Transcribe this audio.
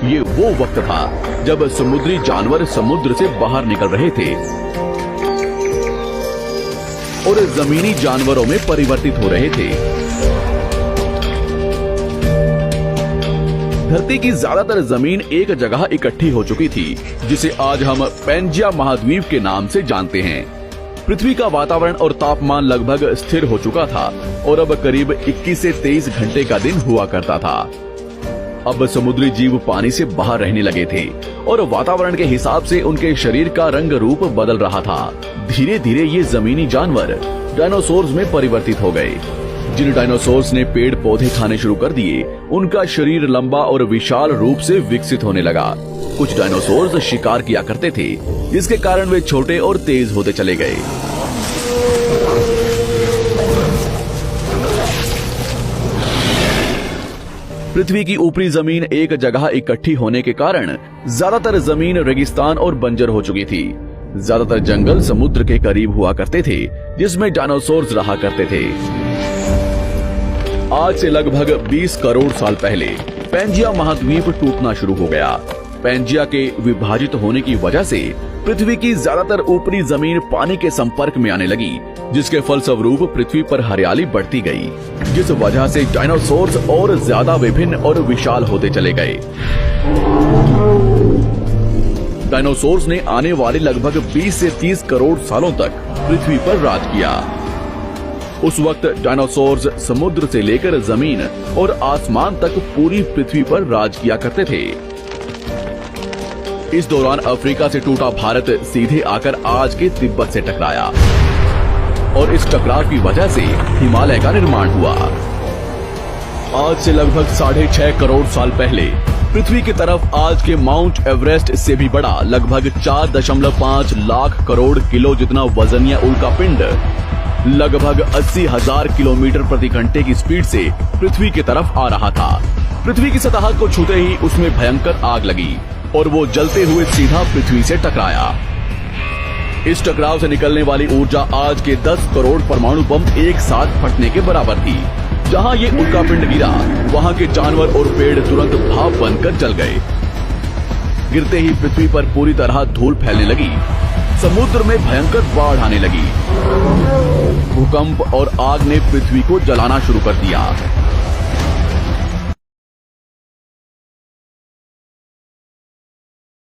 ये वो वक्त था जब समुद्री जानवर समुद्र से बाहर निकल रहे थे और जमीनी जानवरों में परिवर्तित हो रहे थे। धरती की ज्यादातर जमीन एक जगह इकट्ठी हो चुकी थी, जिसे आज हम पैंजिया महाद्वीप के नाम से जानते हैं। पृथ्वी का वातावरण और तापमान लगभग स्थिर हो चुका था और अब करीब 21 से 23 घंटे का दिन हुआ करता था। अब समुद्री जीव पानी से बाहर रहने लगे थे और वातावरण के हिसाब से उनके शरीर का रंग रूप बदल रहा था। धीरे धीरे ये जमीनी जानवर डायनासोर्स में परिवर्तित हो गए। जिन डायनासोर्स ने पेड़ पौधे खाने शुरू कर दिए, उनका शरीर लंबा और विशाल रूप से विकसित होने लगा। कुछ डायनासोर्स शिकार किया करते थे, जिसके कारण वे छोटे और तेज होते चले गए। पृथ्वी की ऊपरी जमीन एक जगह इकट्ठी होने के कारण ज्यादातर जमीन रेगिस्तान और बंजर हो चुकी थी। ज्यादातर जंगल समुद्र के करीब हुआ करते थे, जिसमें डायनासोर्स रहा करते थे। आज से लगभग 20 करोड़ साल पहले पैंजिया महाद्वीप टूटना शुरू हो गया। पैंजिया के विभाजित होने की वजह से पृथ्वी की ज्यादातर ऊपरी जमीन पानी के संपर्क में आने लगी, जिसके फलस्वरूप पृथ्वी पर हरियाली बढ़ती गई, जिस वजह से डायनासोर्स और ज्यादा विभिन्न और विशाल होते चले गए। डायनासोर्स ने आने वाले लगभग 20 से 30 करोड़ सालों तक पृथ्वी पर राज किया। उस वक्त डायनासोर्स समुद्र से लेकर जमीन और आसमान तक पूरी पृथ्वी पर राज किया करते थे। इस दौरान अफ्रीका से टूटा भारत सीधे आकर आज के तिब्बत से टकराया और इस टकराव की वजह से हिमालय का निर्माण हुआ। आज से लगभग 6.5 करोड़ साल पहले पृथ्वी की तरफ आज के माउंट एवरेस्ट से भी बड़ा लगभग 4.5 लाख करोड़ किलो जितना वजनिया उल्कापिंड लगभग 80,000 किलोमीटर प्रति घंटे की स्पीड से पृथ्वी की तरफ आ रहा था। पृथ्वी की सतह को छूते ही उसमें भयंकर आग लगी और वो जलते हुए सीधा पृथ्वी से टकराया। इस टकराव से निकलने वाली ऊर्जा आज के 10 करोड़ परमाणु बम एक साथ फटने के बराबर थी। जहां ये उल्कापिंड गिरा, वहां के जानवर और पेड़ तुरंत भाप बनकर जल गए। गिरते ही पृथ्वी पर पूरी तरह धूल फैलने लगी। समुद्र में भयंकर बाढ़ आने लगी। भूकंप और आग ने पृथ्वी को जलाना शुरू कर दिया।